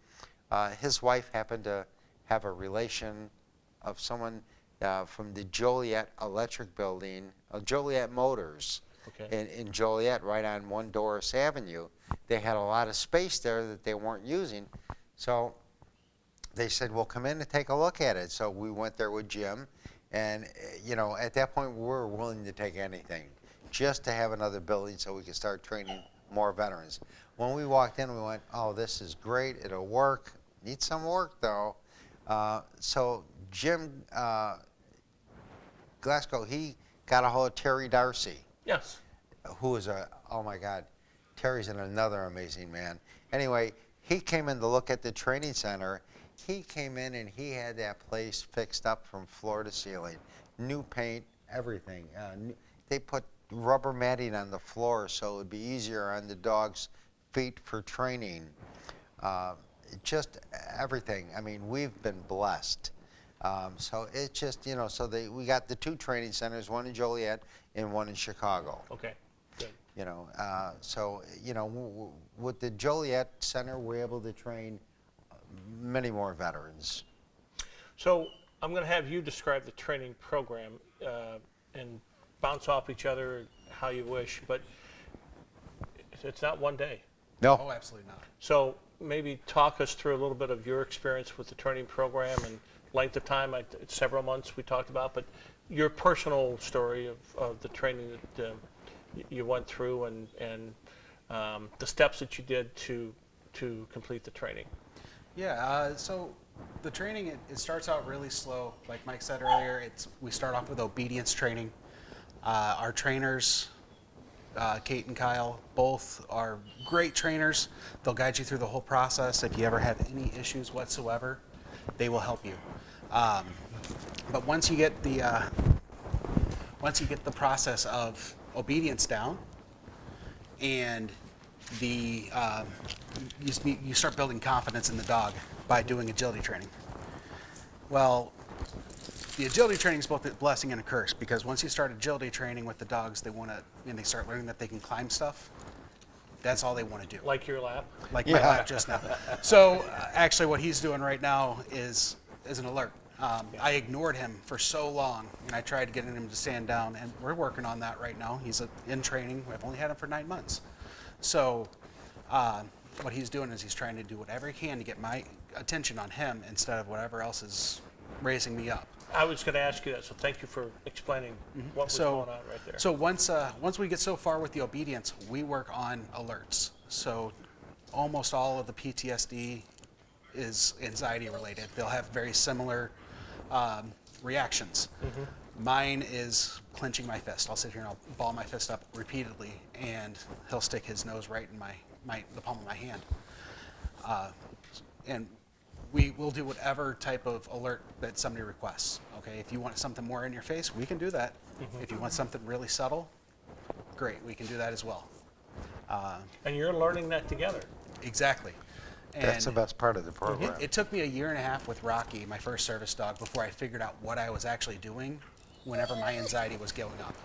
his wife happened to have a relation of someone from the Joliet Electric Building, Joliet Motors, Okay. in Joliet, right on 1 Doris Avenue. They had a lot of space there that they weren't using. So they said, well, come in and take a look at it. So we went there with Jim. And, you know, at that point, we were willing to take anything just to have another building so we could start training more veterans. When we walked in, we went, oh, this is great. It'll work. Needs some work, though. So Jim Glasgow, he got a hold of Terry Darcy, Yes. who is oh my God, Terry's another amazing man. Anyway, he came in to look at the training center. He came in and he had that place fixed up from floor to ceiling. New paint, everything. They put rubber matting on the floor so it would be easier on the dog's feet for training. Just everything. I mean, we've been blessed. So it's just, you know, so we got the 2 training centers, one in Joliet and one in Chicago. Okay. Good. You know, so, you know, with the Joliet Center, we're able to train many more veterans. So I'm going to have you describe the training program and bounce off each other how you wish, but it's not one day. No. Oh, absolutely not. So maybe talk us through a little bit of your experience with the training program and length of time. It's several months we talked about, but your personal story of the training that you went through and the steps that you did to complete the training. Yeah, so the training, it starts out really slow. Like Mike said earlier, we start off with obedience training. Our trainers, Kate and Kyle, both are great trainers. They'll guide you through the whole process. If you ever have any issues whatsoever, they will help you. But once you get the process of obedience down, and you start building confidence in the dog by doing agility training. Well, the agility training is both a blessing and a curse, because once you start agility training with the dogs, they start learning that they can climb stuff. That's all they want to do. Like your lap? Like my lap just now. So actually what he's doing right now is an alert. I ignored him for so long, and I tried getting him to stand down, and we're working on that right now. He's in training. I've only had him for 9 months. So what he's doing is he's trying to do whatever he can to get my attention on him instead of whatever else is raising me up. I was going to ask you that, so thank you for explaining what was going on right there. So once we get so far with the obedience, we work on alerts. So almost all of the PTSD is anxiety related. They'll have very similar reactions. Mine is clenching my fist. I'll sit here and I'll ball my fist up repeatedly, and he'll stick his nose right in the palm of my hand. And we will do whatever type of alert that somebody requests. Okay, if you want something more in your face, we can do that. If you want something really subtle, great, we can do that as well. And you're learning that together. Exactly. That's the And best part of the program. it took me a year and a half with Rocky, my first service dog, before I figured out what I was actually doing whenever my anxiety was going up.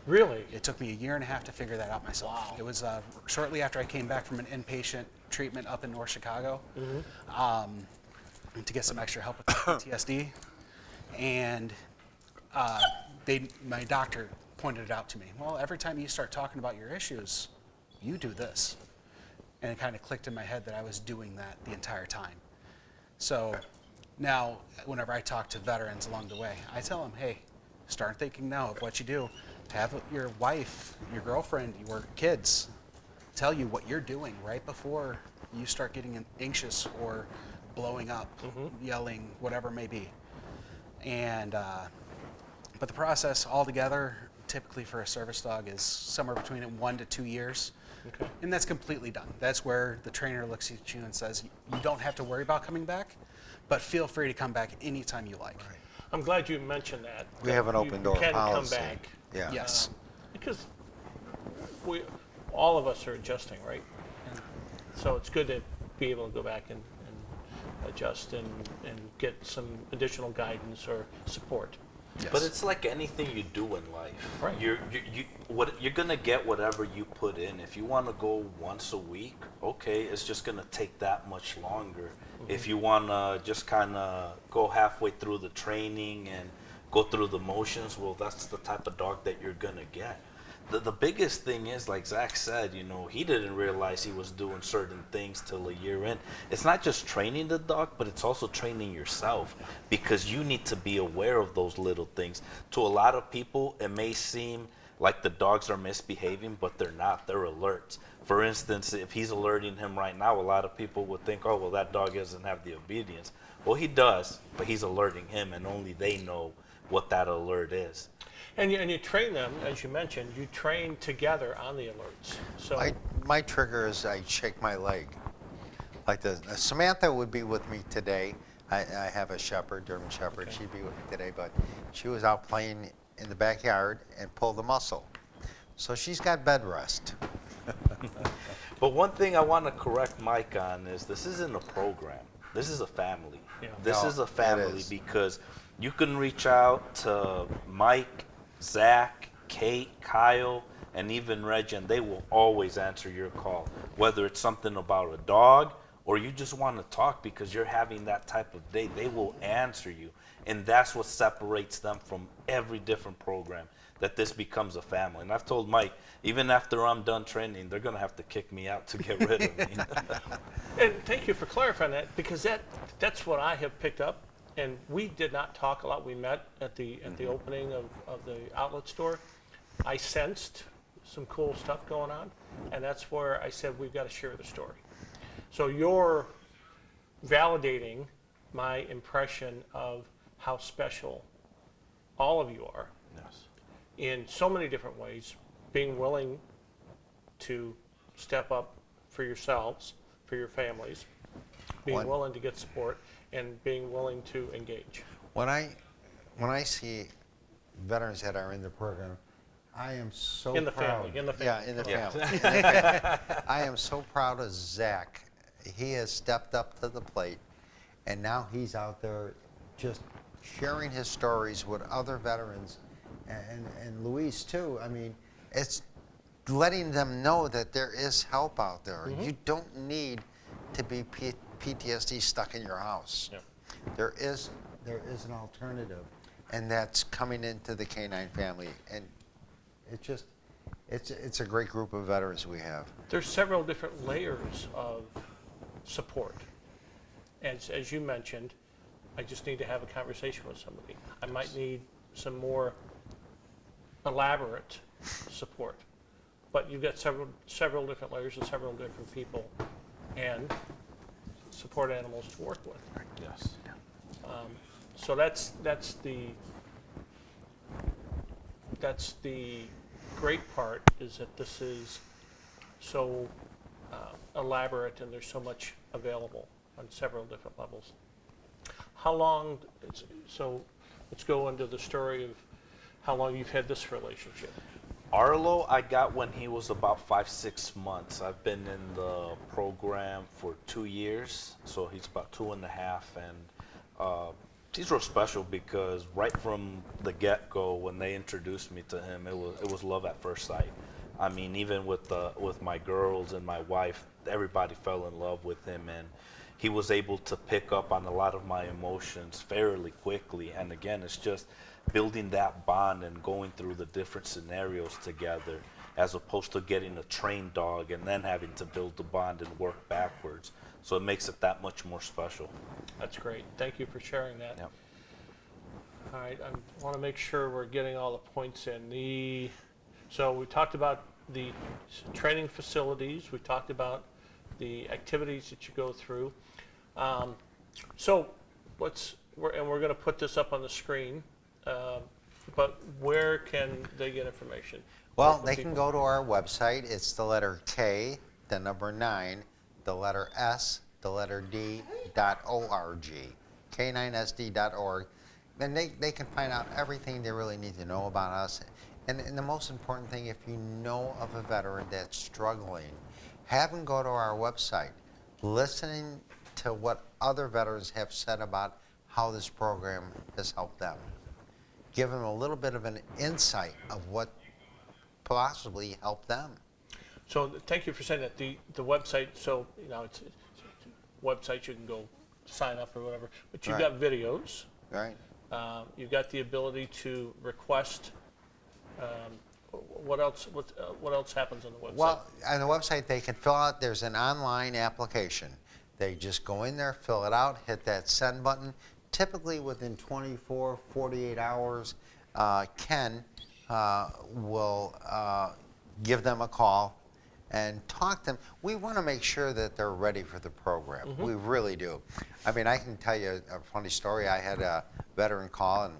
Really? It took me a year and a half to figure that out myself. Wow. It was shortly after I came back from an inpatient treatment up in North Chicago to get some extra help with my PTSD. And my doctor pointed it out to me. Well, every time you start talking about your issues, you do this. And it kind of clicked in my head that I was doing that the entire time. So now, whenever I talk to veterans along the way, I tell them, hey, start thinking now of what you do. Have your wife, your girlfriend, your kids tell you what you're doing right before you start getting anxious or blowing up, yelling, whatever it may be. And but the process altogether, typically for a service dog, is somewhere between 1 to 2 years. Okay. And that's completely done. That's where the trainer looks at you and says, you don't have to worry about coming back, but feel free to come back anytime you like. Right. I'm glad you mentioned that. We have an open door You can policy. come back. Yeah. Yes. Because all of us are adjusting, right? So it's good to be able to go back and adjust and get some additional guidance or support. Yes. But it's like anything you do in life. Right. You're gonna get whatever you put in. If you want to go once a week, okay, it's just gonna take that much longer. If you wanna just kind of go halfway through the training and go through the motions, well, that's the type of dog that you're gonna get. The biggest thing is, like Zach said, he didn't realize he was doing certain things till a year in. It's not just training the dog, but it's also training yourself, because you need to be aware of those little things. To a lot of people, it may seem like the dogs are misbehaving, but they're not. They're alerts. For instance, if he's alerting him right now, a lot of people would think, oh, well, that dog doesn't have the obedience. Well, he does, but he's alerting him, and only they know what that alert is. And you train them, as you mentioned, you train together on the alerts. So My trigger is I shake my leg. Like Samantha would be with me today. I have a shepherd, German shepherd. Okay. She'd be with me today, but she was out playing in the backyard and pulled a muscle. So she's got bed rest. But one thing I want to correct Mike on is this isn't a program. This is a family. Yeah. This No, is a it family is. because you can reach out to Mike, Zach, Kate, Kyle, and even Reg, and they will always answer your call. Whether it's something about a dog or you just want to talk because you're having that type of day, they will answer you. And that's what separates them from every different program, that this becomes a family. And I've told Mike, even after I'm done training, they're going to have to kick me out to get rid of me. And thank you for clarifying that, because that's what I have picked up. And we did not talk a lot. We met at the opening of the outlet store. I sensed some cool stuff going on, and that's where I said we've got to share the story. So you're validating my impression of how special all of you are Yes. in so many different ways, being willing to step up for yourselves, for your families, being One- willing to get support, and being willing to engage. When I see veterans that are in the program, I am so In the proud. family, in the Yeah, family. in the Okay. family. In the family. I am so proud of Zach. He has stepped up to the plate, and now he's out there just sharing his stories with other veterans, and Luis too. I mean, it's letting them know that there is help out there. You don't need to be PTSD stuck in your house. Yeah. There is an alternative, and that's coming into the K9 family, and it's a great group of veterans we have. There's several different layers of support. As you mentioned, I just need to have a conversation with somebody. I might need some more elaborate support. But you've got several different layers and several different people and support animals to work with. Yes. So that's the great part, is that this is so elaborate and there's so much available on several different levels. How long, so let's go into the story of how long you've had this relationship. Arlo, I got when he was about 5, 6 months. I've been in the program for 2 years, so he's about 2.5, and he's real special because right from the get-go, when they introduced me to him, it was love at first sight. I mean, even with my girls and my wife, everybody fell in love with him, and he was able to pick up on a lot of my emotions fairly quickly. And again, it's just building that bond and going through the different scenarios together, as opposed to getting a trained dog and then having to build the bond and work backwards. So it makes it that much more special. That's great. Thank you for sharing that. Yep. All right, I want to make sure we're getting all the points in. So we talked about the training facilities. We talked about the activities that you go through. So we're going to put this up on the screen. But where can they get information? Well, they can go to our website. It's the letter K, the number 9, the letter S, the letter D.org, K9sd.org. Then they can find out everything they really need to know about us. And the most important thing, if you know of a veteran that's struggling, have them go to our website, listening to what other veterans have said about how this program has helped them. Give them a little bit of an insight of what possibly helped them. So thank you for saying that. The website, so it's website you can go sign up or whatever, but you've got videos. Right. You've got the ability to request. What else? What else happens on the website? Well, on the website they can fill out. There's an online application. They just go in there, fill it out, hit that send button. Typically within 24, 48 hours, Ken will give them a call and talk to them. We want to make sure that they're ready for the program. Mm-hmm. We really do. I mean, I can tell you a funny story. I had a veteran call and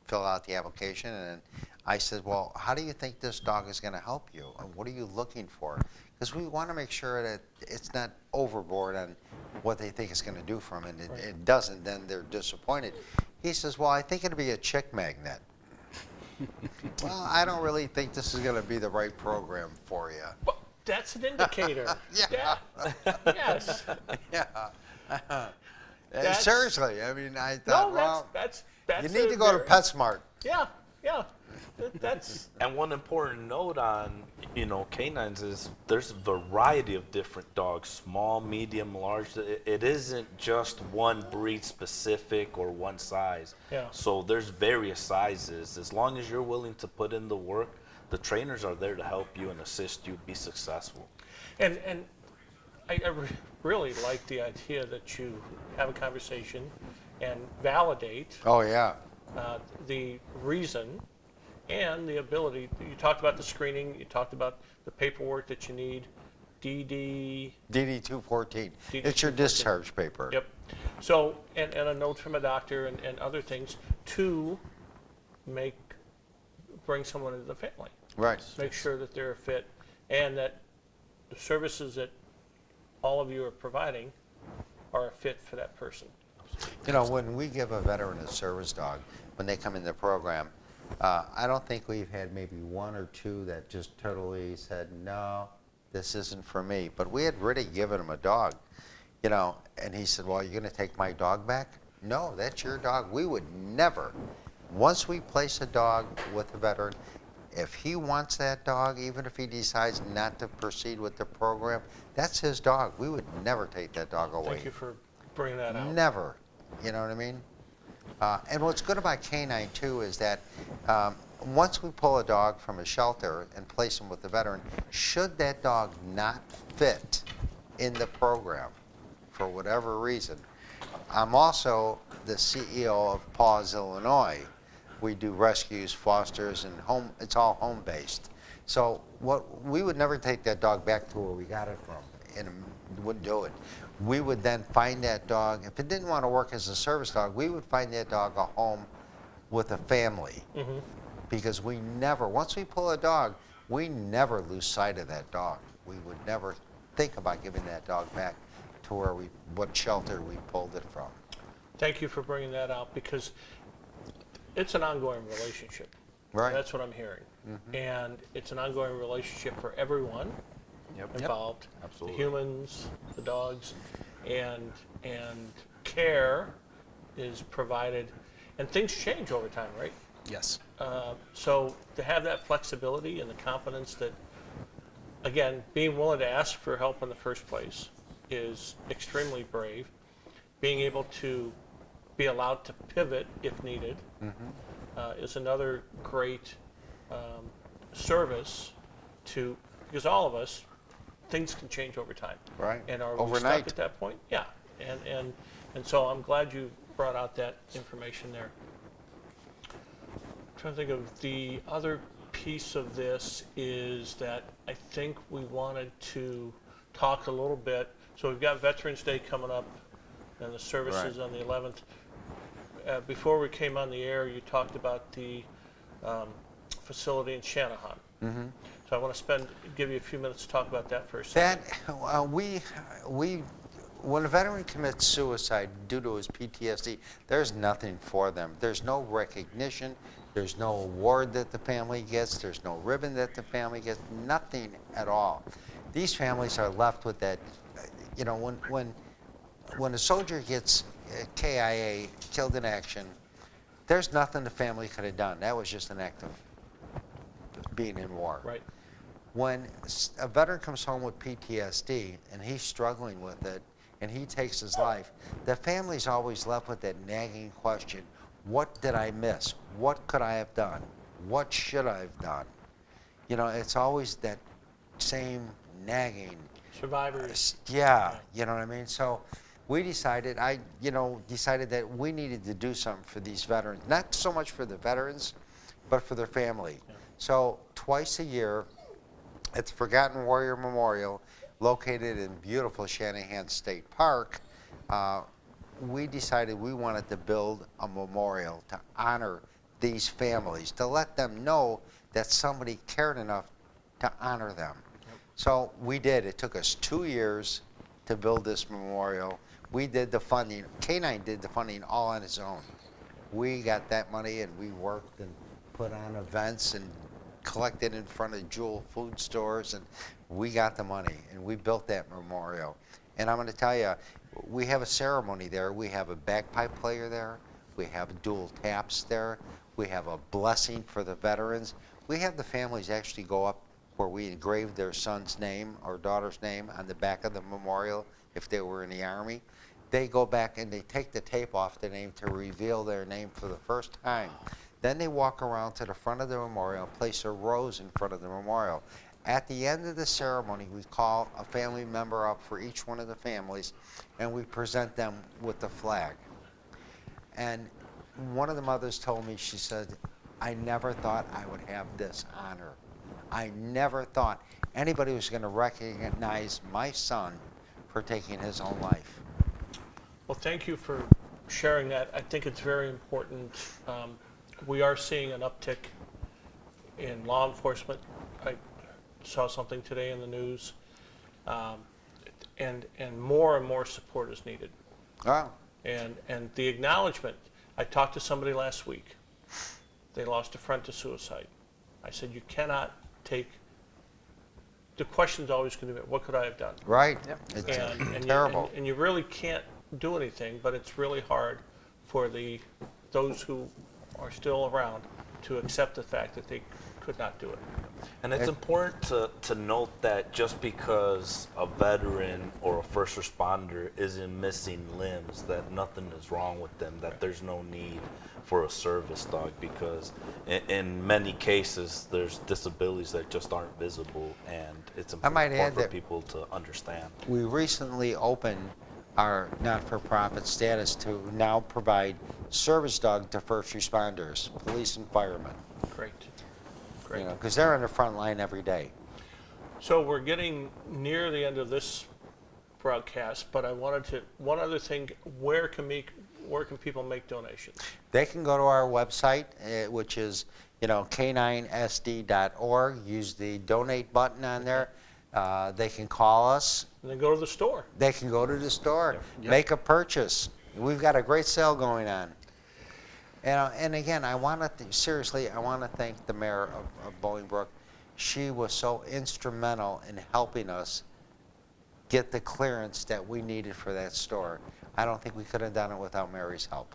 fill out the application, and I said, well, how do you think this dog is going to help you? And what are you looking for? Because we want to make sure that it's not overboard on what they think it's going to do for them, and it doesn't, then they're disappointed. He says, well, I think it'll be a chick magnet. Well, I don't really think this is going to be the right program for you. Well, that's an indicator. Yeah. Yes. Yeah. Seriously, I mean, I thought, no, that's you need to go to PetSmart. Yeah. That's And one important note on K9s is there's a variety of different dogs, small, medium, large. It isn't just one breed specific or one size. Yeah. So there's various sizes. As long as you're willing to put in the work, the trainers are there to help you and assist you be successful. And I really like the idea that you have a conversation and validate Oh, yeah. the reason and the ability. You talked about the screening. You talked about the paperwork that you need. DD-214. It's your discharge paper. Yep. So, and a note from a doctor and other things to bring someone into the family. Right. Make sure that they're fit and that the services that all of you are providing are a fit for that person. You know, when we give a veteran a service dog, when they come in the program, I don't think we've had maybe one or two that just totally said, no, this isn't for me. But we had really given him a dog, and he said, well, you're going to take my dog back? No, that's your dog. We would never. Once we place a dog with a veteran, if he wants that dog, even if he decides not to proceed with the program, that's his dog. We would never take that dog away. Thank you for bringing that out. Never. You know what I mean? And what's good about K9 too is that once we pull a dog from a shelter and place him with the veteran, should that dog not fit in the program for whatever reason, I'm also the CEO of Paws, Illinois. We do rescues, fosters, and it's all home-based. So we would never take that dog back to where we got it from, and wouldn't do it. We would then find that dog. If it didn't want to work as a service dog, we would find that dog a home with a family. Mm-hmm. Because once we pull a dog, we never lose sight of that dog. We would never think about giving that dog back to what shelter we pulled it from. Thank you for bringing that out because it's an ongoing relationship. Right. That's what I'm hearing. And it's an ongoing relationship for everyone involved. Absolutely. The humans, the dogs, and care is provided, and things change over time, right? Yes. So to have that flexibility and the confidence that, again, being willing to ask for help in the first place is extremely brave. Being able to be allowed to pivot if needed is another great service to, because all of us, things can change over time. Right. And are we Overnight. stuck at that point? Yeah. And so I'm glad you brought out that information there. I'm trying to think of the other piece of this is that I think we wanted to talk a little bit. So we've got Veterans Day coming up and the services Right. on the 11th. Before we came on the air, you talked about the facility in Shanahan. So I want to give you a few minutes to talk about that for a second. That when a veteran commits suicide due to his PTSD, there's nothing for them. There's no recognition. There's no award that the family gets. There's no ribbon that the family gets. Nothing at all. These families are left with that. You know, when a soldier gets KIA, killed in action, there's nothing the family could have done. That was just an act of being in war. Right. When a veteran comes home with PTSD and he's struggling with it and he takes his life, the family's always left with that nagging question, what did I miss? What could I have done? What should I have done? You know, it's always that same nagging. Survivors. Yeah, you know what I mean? So we decided, decided that we needed to do something for these veterans. Not so much for the veterans, but for their family. Yeah. So twice a year, at the Forgotten Warrior Memorial, located in beautiful Shanahan State Park, we decided we wanted to build a memorial to honor these families, to let them know that somebody cared enough to honor them. Yep. So we did. It took us 2 years to build this memorial. We did the funding. K9 did the funding all on his own. We got that money and we worked and put on events and collected in front of Jewel food stores, and we got the money and we built that memorial. And I'm going to tell you, we have a ceremony there. We have a bagpipe player there. We have dual taps there. We have a blessing for the veterans. We have the families actually go up where we engraved their son's name or daughter's name on the back of the memorial if they were in the Army. They go back and they take the tape off the name to reveal their name for the first time. Then they walk around to the front of the memorial, place a rose in front of the memorial. At the end of the ceremony, we call a family member up for each one of the families, and we present them with the flag. And one of the mothers told me, she said, I never thought I would have this honor. I never thought anybody was going to recognize my son for taking his own life. Well, thank you for sharing that. I think it's very important. We are seeing an uptick in law enforcement. I saw something today in the news, and more support is needed. Oh, And the acknowledgement. I talked to somebody last week. They lost a friend to suicide. I said, you cannot take. The question's always going to be, what could I have done? right. Yep. It's And terrible. and you really can't do anything, but it's really hard for those who are still around to accept the fact that they could not do it. And it's important to note that just because a veteran or a first responder isn't missing limbs, that nothing is wrong with them, that there's no need for a service dog, because in many cases there's disabilities that just aren't visible, and it's might important add for that people to understand. We recently opened our not-for-profit status to now provide service dog to first responders, police and firemen. Great. Great. You know, because they're on the front line every day. So we're getting near the end of this broadcast, but I wanted to, one other thing, where can people make donations? They can go to our website, which is, K9sd.org. Use the donate button on there. They can call us. And then go to the store. They can go to the store, Yep. make a purchase. We've got a great sale going on. And again, I want to seriously, I want to thank the mayor of Bolingbrook. She was so instrumental in helping us get the clearance that we needed for that store. I don't think we could have done it without Mary's help.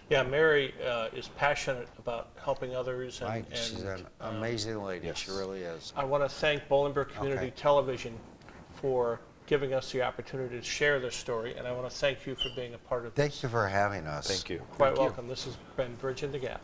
Yeah, Mary is passionate about helping others. And, Right? She's an amazing lady. yes. She really is. I want to thank Bolingbrook Community Okay. Television for giving us the opportunity to share this story, and I want to thank you for being a part of this. Thank you for having us. Thank you. Quite welcome. This has been Bridging the Gap.